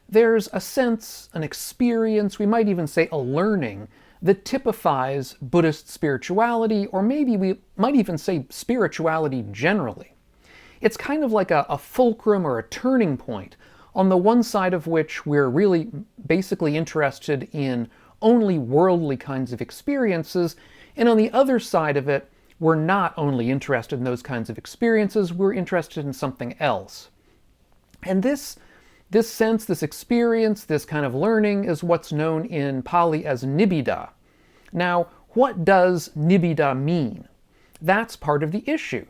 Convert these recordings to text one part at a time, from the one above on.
there's a sense, an experience, we might even say a learning, that typifies Buddhist spirituality, or maybe we might even say spirituality generally. It's kind of like a fulcrum or a turning point, on the one side of which we're really basically interested in only worldly kinds of experiences, and on the other side of it, we're not only interested in those kinds of experiences, we're interested in something else. And this sense, this experience, this kind of learning is what's known in Pāli as nibbidā. Now, what does nibbidā mean? That's part of the issue.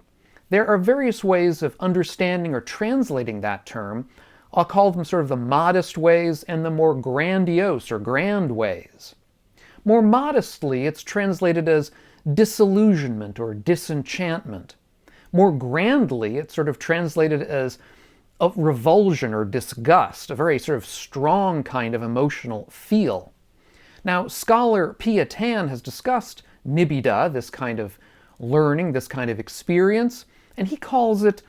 There are various ways of understanding or translating that term. I'll call them sort of the modest ways and the more grandiose or grand ways. More modestly, it's translated as disillusionment or disenchantment. More grandly, it's sort of translated as of revulsion or disgust, a very sort of strong kind of emotional feel. Now, scholar Piya Tan has discussed nibbidā, this kind of learning, this kind of experience, and he calls it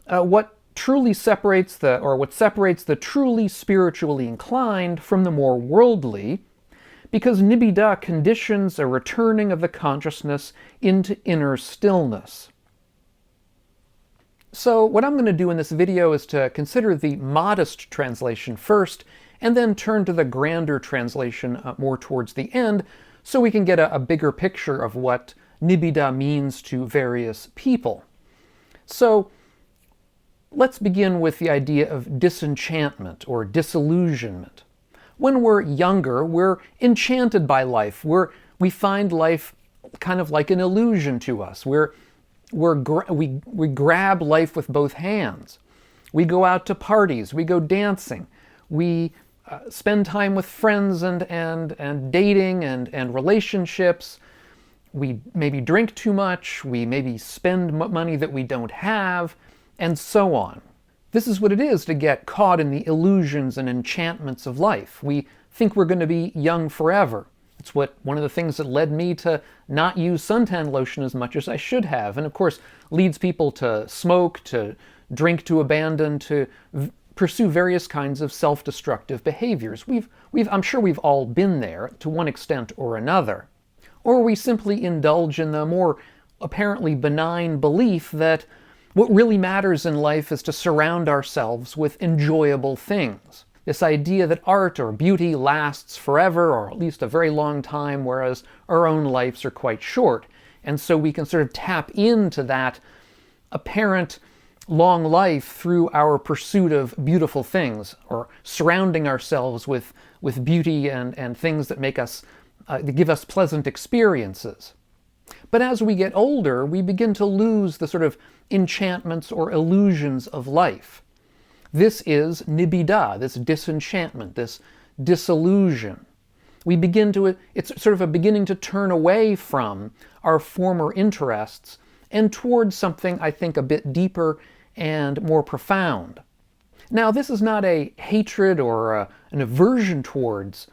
what separates the truly spiritually inclined from the more worldly, because nibbidā conditions a returning of the consciousness into inner stillness. So what I'm going to do in this video is to consider the modest translation first, and then turn to the grander translation more towards the end, so we can get a bigger picture of what nibbidā means to various people. So let's begin with the idea of disenchantment or disillusionment. When we're younger, we're enchanted by life. We find life kind of like an illusion to us. We grab life with both hands. We go out to parties. We go dancing. We spend time with friends and dating and relationships. We maybe drink too much. We maybe spend money that we don't have, and so on. This is what it is to get caught in the illusions and enchantments of life. We think we're going to be young forever. It's one of the things that led me to not use suntan lotion as much as I should have, and of course leads people to smoke, to drink to abandon, to pursue various kinds of self-destructive behaviors. I'm sure we've all been there to one extent or another. Or we simply indulge in the more apparently benign belief that what really matters in life is to surround ourselves with enjoyable things. This idea that art or beauty lasts forever, or at least a very long time, whereas our own lives are quite short. And so we can sort of tap into that apparent long life through our pursuit of beautiful things, or surrounding ourselves with beauty and things that make us, that give us pleasant experiences. But as we get older, we begin to lose the sort of enchantments or illusions of life. This is nibbidā, this disenchantment, this disillusion. It's sort of a beginning to turn away from our former interests and towards something, I think, a bit deeper and more profound. Now, this is not a hatred or an aversion towards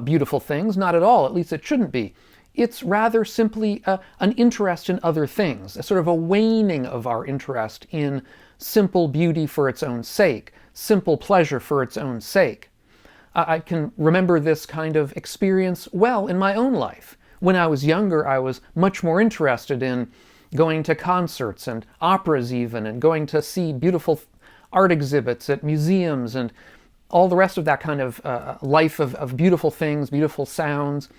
beautiful things, not at all, at least it shouldn't be. It's rather simply an interest in other things, a sort of a waning of our interest in simple beauty for its own sake, simple pleasure for its own sake. I can remember this kind of experience well in my own life. When I was younger, I was much more interested in going to concerts and operas even, and going to see beautiful art exhibits at museums and all the rest of that kind of life of beautiful things, beautiful sounds,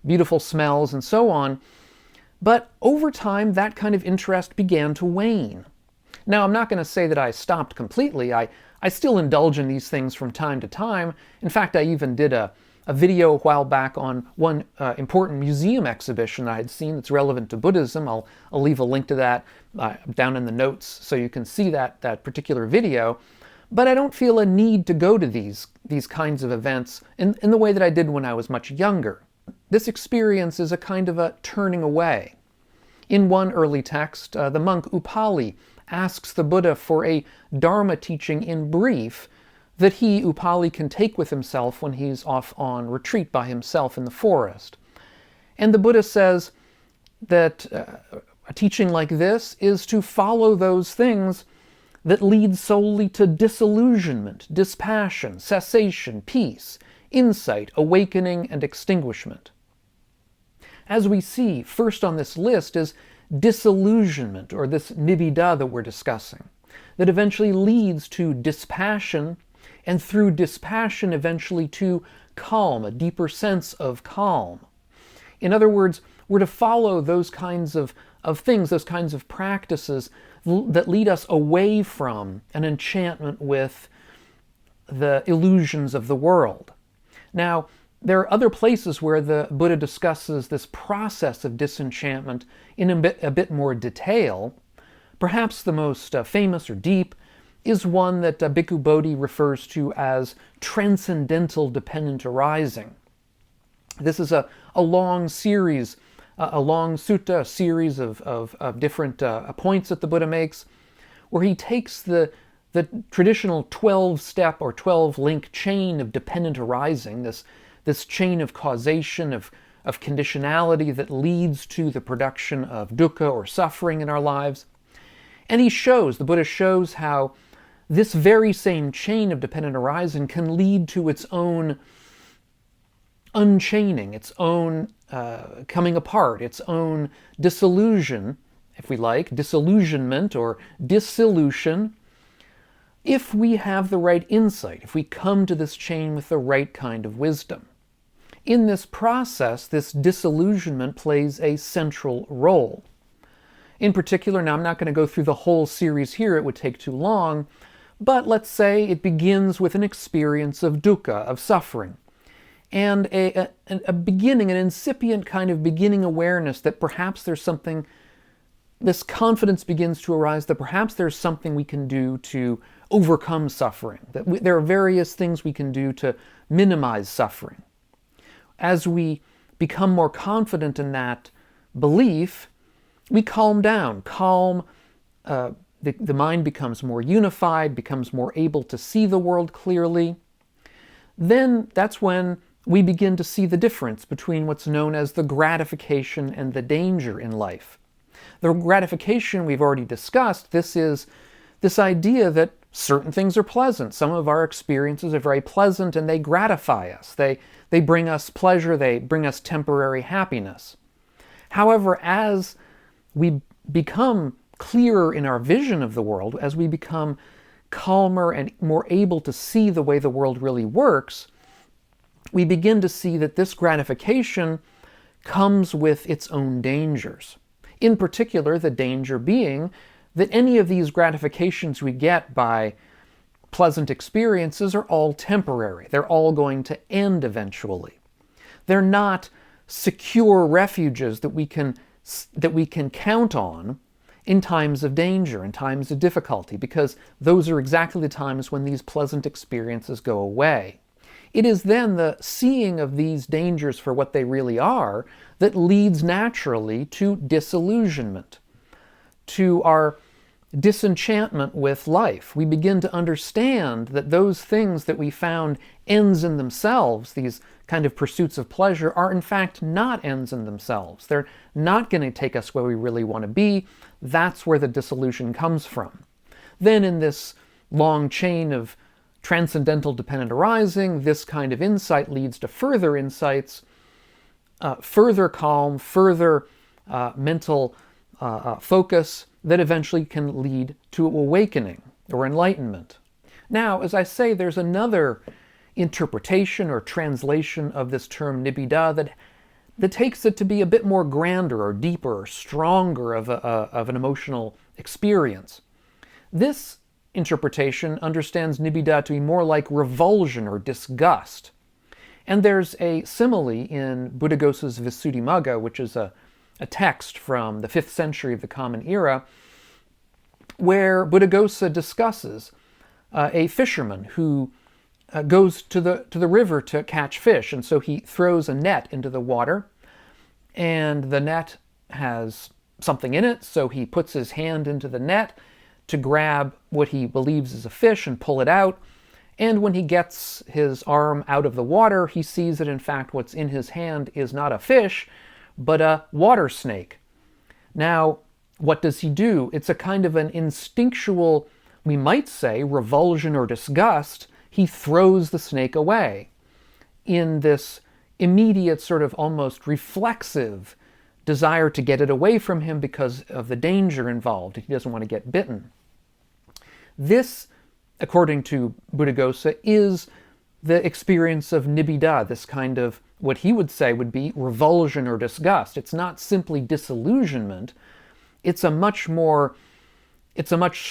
beautiful smells, and so on. But over time, that kind of interest began to wane. Now, I'm not going to say that I stopped completely. I still indulge in these things from time to time. In fact, I even did a video a while back on one important museum exhibition I had seen that's relevant to Buddhism. I'll leave a link to that down in the notes so you can see that particular video. But I don't feel a need to go to these kinds of events in the way that I did when I was much younger. This experience is a kind of a turning away. In one early text, the monk Upayadhi asks the Buddha for a Dharma teaching in brief that he, Upayadhi, can take with himself when he's off on retreat by himself in the forest. And the Buddha says that a teaching like this is to follow those things that leads solely to disillusionment, dispassion, cessation, peace, insight, awakening, and extinguishment. As we see, first on this list is disillusionment, or this nibbidā that we're discussing, that eventually leads to dispassion, and through dispassion eventually to calm, a deeper sense of calm. In other words, we're to follow those kinds of things, those kinds of practices that lead us away from an enchantment with the illusions of the world. Now, there are other places where the Buddha discusses this process of disenchantment in a bit more detail. Perhaps the most famous or deep is one that Bhikkhu Bodhi refers to as transcendental dependent arising. This is a long series, a long sutta, a series of different points that the Buddha makes, where he takes the traditional 12-step or 12-link chain of dependent arising, this chain of causation, of conditionality that leads to the production of dukkha or suffering in our lives. And the Buddha shows how this very same chain of dependent arising can lead to its own unchaining, its own coming apart, its own dissolution, if we like, disillusionment or dissolution, if we have the right insight, if we come to this chain with the right kind of wisdom. In this process, this disillusionment plays a central role. In particular, now I'm not going to go through the whole series here, it would take too long, but let's say it begins with an experience of dukkha, of suffering, and a beginning, an incipient kind of beginning awareness that perhaps there's something, this confidence begins to arise that perhaps there's something we can do to overcome suffering, that there are various things we can do to minimize suffering. As we become more confident in that belief, we calm down. The mind becomes more unified, becomes more able to see the world clearly. Then that's when we begin to see the difference between what's known as the gratification and the danger in life. The gratification we've already discussed. This is this idea that certain things are pleasant. Some of our experiences are very pleasant and they gratify us. They bring us pleasure, they bring us temporary happiness. However, as we become clearer in our vision of the world, as we become calmer and more able to see the way the world really works, we begin to see that this gratification comes with its own dangers. In particular, the danger being that any of these gratifications we get by pleasant experiences are all temporary. They're all going to end eventually. They're not secure refuges that we can count on in times of danger, in times of difficulty, because those are exactly the times when these pleasant experiences go away. It is then the seeing of these dangers for what they really are that leads naturally to disillusionment, to our disenchantment with life. We begin to understand that those things that we found ends in themselves, these kind of pursuits of pleasure, are in fact not ends in themselves. They're not going to take us where we really want to be. That's where the disillusion comes from. Then in this long chain of transcendental dependent arising, this kind of insight leads to further insights, further calm, further mental focus that eventually can lead to awakening or enlightenment. Now, as I say, there's another interpretation or translation of this term nibbidā that takes it to be a bit more grander or deeper or stronger of an emotional experience. This interpretation understands nibbidā to be more like revulsion or disgust. And there's a simile in Buddhaghosa's Visuddhimagga, which is a text from the 5th century of the Common Era, where Buddhaghosa discusses a fisherman who goes to the river to catch fish, and so he throws a net into the water, and the net has something in it, so he puts his hand into the net to grab what he believes is a fish and pull it out, and when he gets his arm out of the water, he sees that in fact what's in his hand is not a fish, but a water snake. Now, what does he do? It's a kind of an instinctual we might say, revulsion or disgust, he throws the snake away in this immediate sort of almost reflexive desire to get it away from him because of the danger involved. He doesn't want to get bitten. This, according to Buddhaghosa, is the experience of nibbidā, this kind of what he would say would be revulsion or disgust. It's not simply disillusionment. It's a much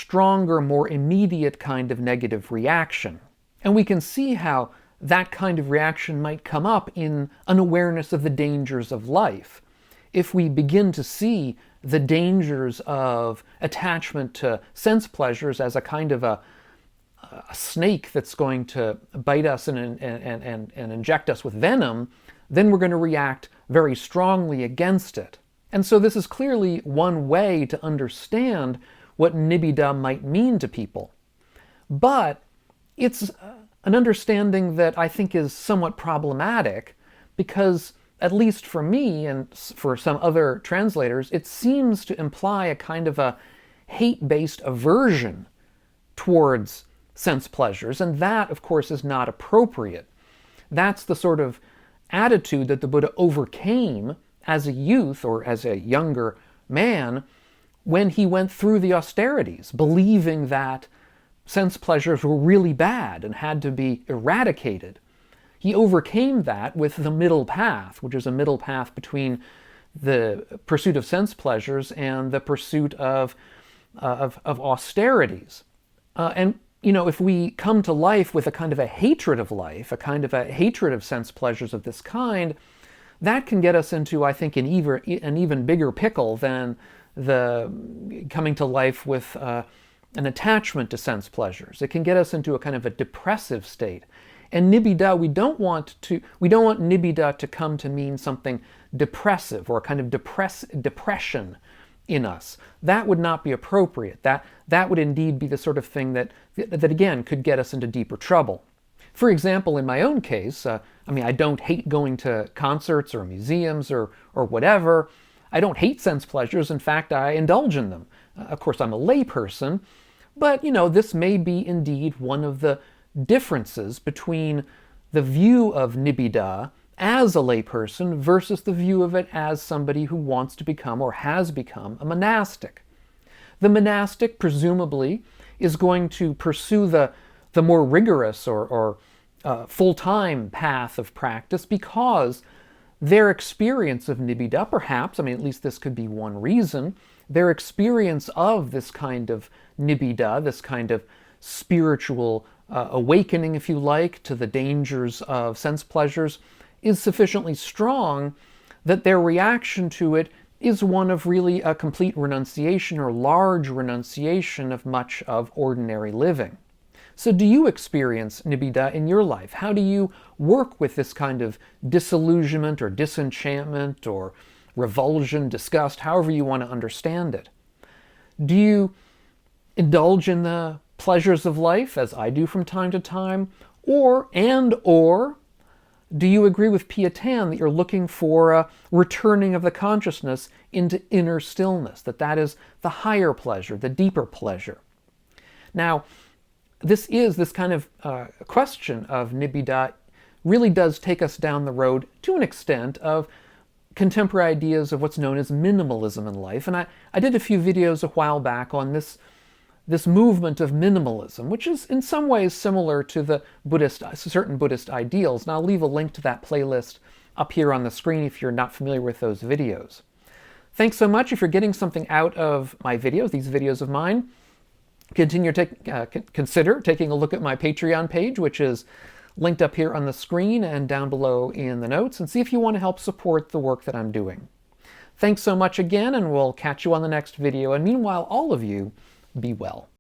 stronger, more immediate kind of negative reaction. And we can see how that kind of reaction might come up in an awareness of the dangers of life. If we begin to see the dangers of attachment to sense pleasures as a kind of a snake that's going to bite us and inject us with venom, then we're going to react very strongly against it. And so this is clearly one way to understand what nibbidā might mean to people. But it's an understanding that I think is somewhat problematic because, at least for me and for some other translators, it seems to imply a kind of a hate-based aversion towards sense pleasures, and that, of course, is not appropriate. That's the sort of attitude that the Buddha overcame as a youth or as a younger man when he went through the austerities, believing that sense pleasures were really bad and had to be eradicated. He overcame that with the middle path, which is a middle path between the pursuit of sense pleasures and the pursuit of austerities. And you know, if we come to life with a kind of a hatred of life, a kind of a hatred of sense pleasures of this kind, that can get us into, I think, an even bigger pickle than the coming to life with an attachment to sense pleasures. It can get us into a kind of a depressive state. And nibbidā, we don't want nibbidā to come to mean something depressive or a kind of depression in us. That would not be appropriate. That would indeed be the sort of thing that again could get us into deeper trouble. For example, in my own case, I don't hate going to concerts or museums or whatever. I don't hate sense pleasures. In fact, I indulge in them. Of course, I'm a lay person, but this may be indeed one of the differences between the view of nibbidā as a layperson versus the view of it as somebody who wants to become or has become a monastic. The monastic, presumably, is going to pursue the more rigorous or full-time path of practice because their experience of nibbidā, perhaps, at least this could be one reason, their experience of this kind of nibbidā, this kind of spiritual awakening, if you like, to the dangers of sense pleasures, is sufficiently strong that their reaction to it is one of really a complete renunciation or large renunciation of much of ordinary living. So do you experience nibbidā in your life? How do you work with this kind of disillusionment or disenchantment or revulsion, disgust, however you want to understand it? Do you indulge in the pleasures of life, as I do from time to time, or do you agree with Piya Tan that you're looking for a returning of the consciousness into inner stillness, that is the higher pleasure, the deeper pleasure? Now, this kind of question of nibbidā really does take us down the road, to an extent, of contemporary ideas of what's known as minimalism in life. And I did a few videos a while back on this movement of minimalism, which is in some ways similar to the certain Buddhist ideals. And I'll leave a link to that playlist up here on the screen if you're not familiar with those videos. Thanks so much. If you're getting something out of my videos, these videos of mine, consider taking a look at my Patreon page, which is linked up here on the screen and down below in the notes, and see if you want to help support the work that I'm doing. Thanks so much again, and we'll catch you on the next video. And meanwhile, all of you, be well.